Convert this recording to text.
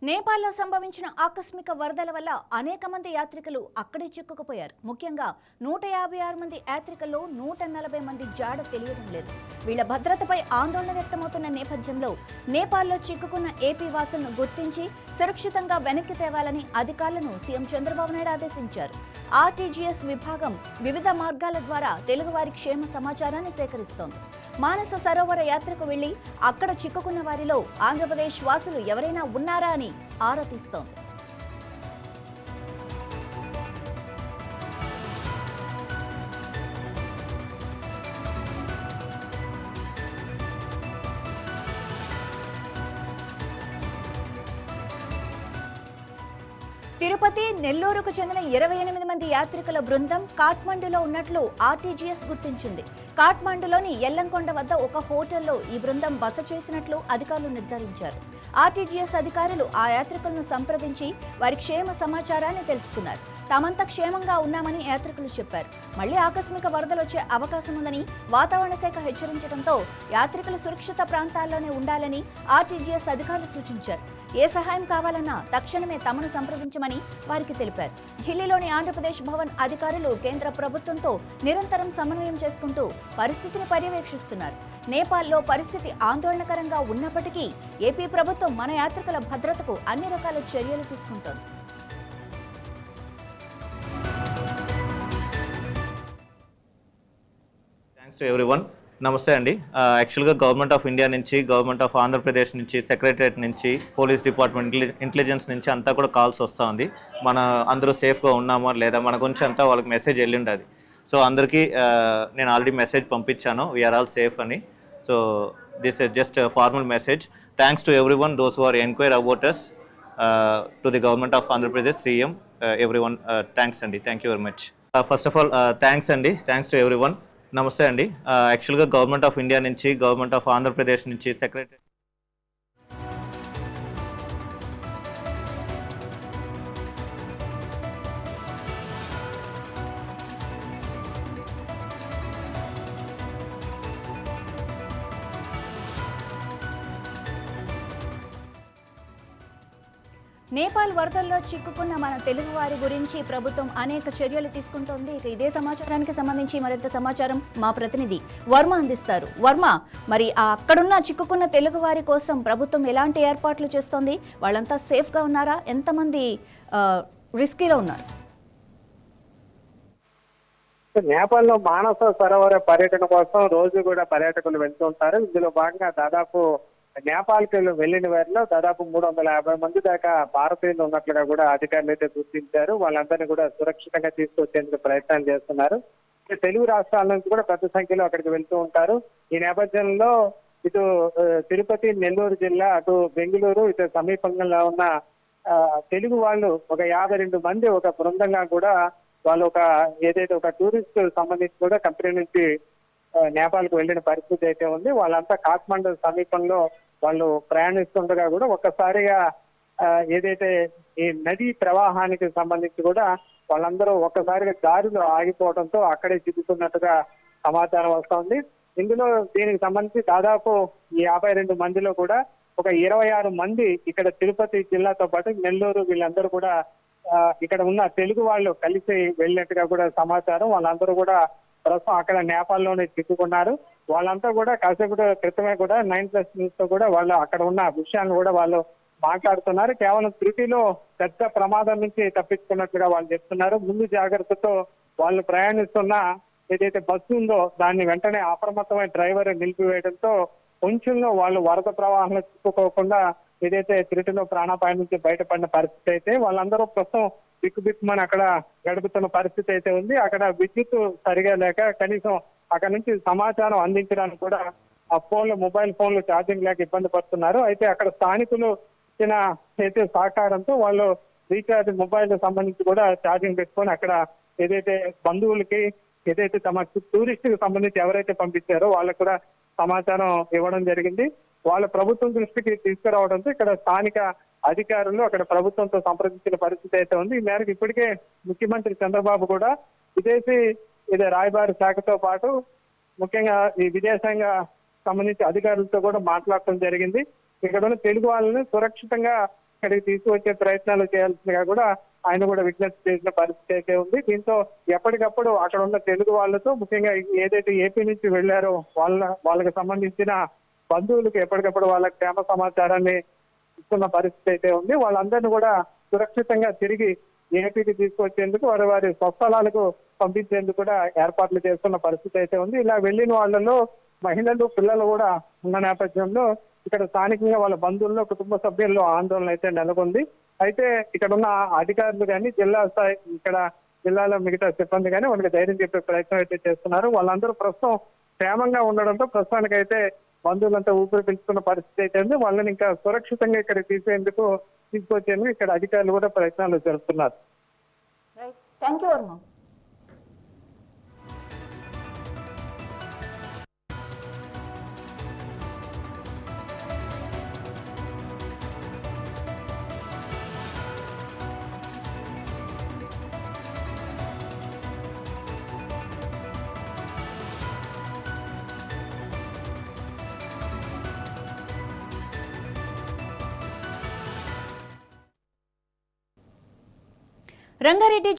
నేపాల్లో సంభవించిన ఆకస్మిక వరదల వల్ల అనేక మంది యాత్రికులు అక్కడే చిక్కుకుపోయారు. ముఖ్యంగా 156 మంది యాత్రికుల్లో 140 మంది జాడ తెలియడం లేదు. వీళ్ల భద్రతపై ఆందోళన వ్యక్తమవుతున్న నేపథ్యంలో నేపాల్లో చిక్కుకున్న ఏపీ వాసులను గుర్తించి సురక్షితంగా వెనక్కి తేవాలని అధికారులను సీఎం చంద్రబాబు నాయుడు ఆదేశించారు. ఆర్టీజీఎస్ విభాగం వివిధ మార్గాల ద్వారా తెలుగువారి క్షేమ సమాచారాన్ని సేకరిస్తోంది. మానస సరోవర యాత్రకు వెళ్లి అక్కడ చిక్కుకున్న వారిలో ఆంధ్రప్రదేశ్ వాసులు ఎవరైనా ఉన్నారా అని ఆరా తీస్తోంది. తిరుపతి, నెల్లూరుకు చెందిన 28 మంది యాత్రికుల బృందం కాఠ్మండూలో ఉన్నట్లు ఆర్టీజీఎస్ గుర్తించింది. కాఠ్మండూలోని ఎల్లంకొండ వద్ద ఒక హోటల్లో ఈ బృందం బస చేసినట్లు అధికారులు నిర్ధారించారు. ఆర్టీజీఎస్ అధికారులు ఆ యాత్రికులను సంప్రదించి వారి క్షేమ సమాచారాన్ని తెలుసుకున్నారు. తామంతా క్షేమంగా ఉన్నామని యాత్రికులు చెప్పారు. మళ్లీ ఆకస్మిక వరదలు వచ్చే అవకాశం ఉందని వాతావరణ శాఖ హెచ్చరించడంతో యాత్రికులు సురక్షిత ప్రాంతాల్లోనే ఉండాలని ఆర్టీజీఎస్ అధికారులు సూచించారు. ఏ సహాయం కావాలన్నా తక్షణమే తమను సంప్రదించమని వారికి తెలిపారు. ఢిల్లీలోని ఆంధ్రప్రదేశ్ భవన్ అధికారులు కేంద్ర ప్రభుత్వంతో నిరంతరం సమన్వయం చేసుకుంటూ పరిస్థితిని పర్యవేక్షిస్తున్నారు. నేపాల్లో పరిస్థితి ఆందోళనకరంగా ఉన్నప్పటికీ ఏపీ ప్రభుత్వం మన యాత్రికుల భద్రతకు అన్ని రకాల చర్యలు తీసుకుంటోంది. Thanks to everyone. నమస్తే అండి. యాక్చువల్గా గవర్నమెంట్ ఆఫ్ ఇండియా నుంచి, గవర్నమెంట్ ఆఫ్ ఆంధ్రప్రదేశ్ నుంచి, సెక్రటరియట్ నుంచి, పోలీస్ డిపార్ట్మెంట్, ఇంటెలిజెన్స్ నుంచి అంతా కూడా కాల్స్ వస్తూ ఉంది. మన అందరూ సేఫ్గా ఉన్నామో లేదా మన గురించి అంతా వాళ్ళకి మెసేజ్ వెళ్ళి ఉండదు. సో అందరికీ నేను ఆల్రెడీ మెసేజ్ పంపించాను, వీఆర్ ఆల్ సేఫ్ అని. So this is just formal message. Thanks to everyone those who are enquire about us, to the government of Andhra Pradesh, CM, everyone. Thanks అండి. Thank you very much. First of all thanks అండి. Thanks to everyone. నమస్తే అండి. యాక్చువల్గా government of India నుంచి, government of Andhra Pradesh నుంచి, secretary Nepal వరదల్లో చిక్కుకున్న మన తెలుగు వారి గురించి ప్రభుత్వం అనేక చర్యలు తీసుకుంటోంది. ఇదే సమాచారానికి సంబంధించి మరింత సమాచారం మా ప్రతినిధి వర్మ అందిస్తారు. వర్మ, మరి అక్కడున్న చిక్కుకున్న తెలుగు వారి కోసం ప్రభుత్వం ఎలాంటి ఏర్పాట్లు చేస్తోంది? వాళ్ళంతా సేఫ్గా ఉన్నారా? ఎంతమంది రిస్కీలో ఉన్నారు? నేపాల్లో మానస సరోవర పర్యటన కోసం రోజు కూడా పర్యాటకులు వెళ్తూ ఉంటారు. ఇందులో భాగంగా దాదాపు నేపాల్కి వెళ్ళిన వారిలో దాదాపు 350 మంది దాకా భారతీయులు ఉన్నట్లుగా కూడా అధికారులు అయితే గుర్తించారు. వాళ్ళందరినీ కూడా సురక్షితంగా తీసుకొచ్చేందుకు ప్రయత్నాలు చేస్తున్నారు. తెలుగు రాష్ట్రాల నుంచి కూడా పెద్ద సంఖ్యలో అక్కడికి వెళ్తూ ఉంటారు. ఈ నేపథ్యంలో ఇటు తిరుపతి, నెల్లూరు జిల్లా, అటు బెంగళూరు, ఇటు సమీపంలో ఉన్న తెలుగు వాళ్ళు ఒక 52 మంది ఒక బృందంగా కూడా వాళ్ళు ఏదైతే ఒక టూరిస్ట్ సంబంధించి కూడా కంపెనీ నుంచి నేపాల్కు వెళ్ళిన పరిస్థితి అయితే ఉంది. వాళ్ళంతా కాఠ్మండూ సమీపంలో వాళ్ళు ప్రయాణిస్తుండగా కూడా ఒక్కసారిగా ఏదైతే ఈ నదీ ప్రవాహానికి సంబంధించి కూడా వాళ్ళందరూ ఒక్కసారిగా దారిలో ఆగిపోవడంతో అక్కడే చిక్కుకున్నట్టుగా సమాచారం వస్తోంది. ఇందులో దీనికి సంబంధించి దాదాపు ఈ 52 మందిలో కూడా ఒక 26 మంది ఇక్కడ తిరుపతి జిల్లాతో పాటు నెల్లూరు, వీళ్ళందరూ కూడా ఇక్కడ ఉన్న తెలుగు వాళ్ళు కలిసి వెళ్ళినట్టుగా కూడా సమాచారం. వాళ్ళందరూ కూడా ప్రస్తుతం అక్కడ నేపాల్లోనే చిక్కుకున్నారు. వాళ్ళంతా కూడా కాసేపు క్రితమే కూడా 9+ న్యూస్ తో కూడా వాళ్ళు అక్కడ ఉన్న విషయాన్ని కూడా వాళ్ళు మాట్లాడుతున్నారు. కేవలం త్రుటిలో పెద్ద ప్రమాదం నుంచి తప్పించుకున్నట్లుగా వాళ్ళు చెప్తున్నారు. ముందు జాగ్రత్తతో వాళ్ళు ప్రయాణిస్తున్న ఏదైతే బస్సు ఉందో దాన్ని వెంటనే అప్రమత్తమైన డ్రైవర్ నిలిపివేయడంతో కొంచెంలో వాళ్ళు వరద ప్రవాహంలో చిక్కుకోకుండా ఏదైతే త్రుటిలో ప్రాణాపాయం నుంచి బయటపడిన పరిస్థితి అయితే వాళ్ళందరూ ప్రస్తుతం బిక్కుబిక్కుమని అక్కడ గడుపుతున్న పరిస్థితి అయితే ఉంది. అక్కడ విద్యుత్ సరిగా లేక కనీసం అక్కడ నుంచి సమాచారం అందించడానికి కూడా ఆ మొబైల్ ఫోన్లు ఛార్జింగ్ లేక ఇబ్బంది పడుతున్నారు. అయితే అక్కడ స్థానికులు ఇచ్చిన అయితే సహకారంతో వాళ్ళు రీఛార్జ్ మొబైల్ సంబంధించి కూడా ఛార్జింగ్ పెట్టుకొని అక్కడ ఏదైతే బంధువులకి, ఏదైతే తమ టూరిస్ట్ కి సంబంధించి ఎవరైతే పంపించారో వాళ్ళకు కూడా సమాచారం ఇవ్వడం జరిగింది. వాళ్ళ ప్రభుత్వం దృష్టికి తీసుకురావడంతో ఇక్కడ స్థానిక అధికారులు అక్కడ ప్రభుత్వంతో సంప్రదించిన పరిస్థితి అయితే ఉంది. ఈ మేరకు ఇప్పటికే ముఖ్యమంత్రి చంద్రబాబు కూడా విదేశీ రాయబారి శాఖతో పాటు ముఖ్యంగా ఈ విదేశాంగ సంబంధించి అధికారులతో కూడా మాట్లాడటం జరిగింది. ఇక్కడ ఉన్న తెలుగు వాళ్ళని సురక్షితంగా ఇక్కడికి తీసుకొచ్చే ప్రయత్నాలు చేయాల్సిందిగా కూడా ఆయన కూడా విజ్ఞప్తి చేసిన పరిస్థితి అయితే ఉంది. దీంతో ఎప్పటికప్పుడు అక్కడ ఉన్న తెలుగు వాళ్ళతో, ముఖ్యంగా ఏదైతే ఏపీ నుంచి వెళ్లారో వాళ్ళకి సంబంధించిన బంధువులకు ఎప్పటికప్పుడు వాళ్ళ క్షేమ సమాచారాన్ని ఇస్తున్న పరిస్థితి అయితే ఉంది. వాళ్ళందరినీ కూడా సురక్షితంగా తిరిగి ఏపీకి తీసుకొచ్చేందుకు వారి స్వస్థలాలకు పంపించేందుకు కూడా ఏర్పాట్లు చేస్తున్న పరిస్థితి అయితే ఉంది. ఇలా వెళ్లిన వాళ్ళలో మహిళలు, పిల్లలు కూడా ఉన్న నేపథ్యంలో ఇక్కడ స్థానికంగా వాళ్ళ బంధువుల్లో, కుటుంబ సభ్యుల్లో ఆందోళన అయితే నెలకొంది. అయితే ఇక్కడ ఉన్న అధికారులు కానీ, జిల్లా స్థాయి ఇక్కడ జిల్లాలో మిగతా సిబ్బంది కానీ వాళ్ళకి ధైర్యం చెప్పే ప్రయత్నం అయితే చేస్తున్నారు. వాళ్ళందరూ ప్రస్తుతం క్షేమంగా ఉండడంతో ప్రస్తుతానికైతే బంధువులంతా ఊపిరి పీల్చుకున్న పరిస్థితి అయితే ఉంది. వాళ్ళని ఇంకా సురక్షితంగా ఇక్కడ తీసుకొచ్చేందుకు ఇక్కడ అధికారులు కూడా ప్రయత్నాలు జరుపుతున్నారు. Thank you Varma. రంగారెడ్డి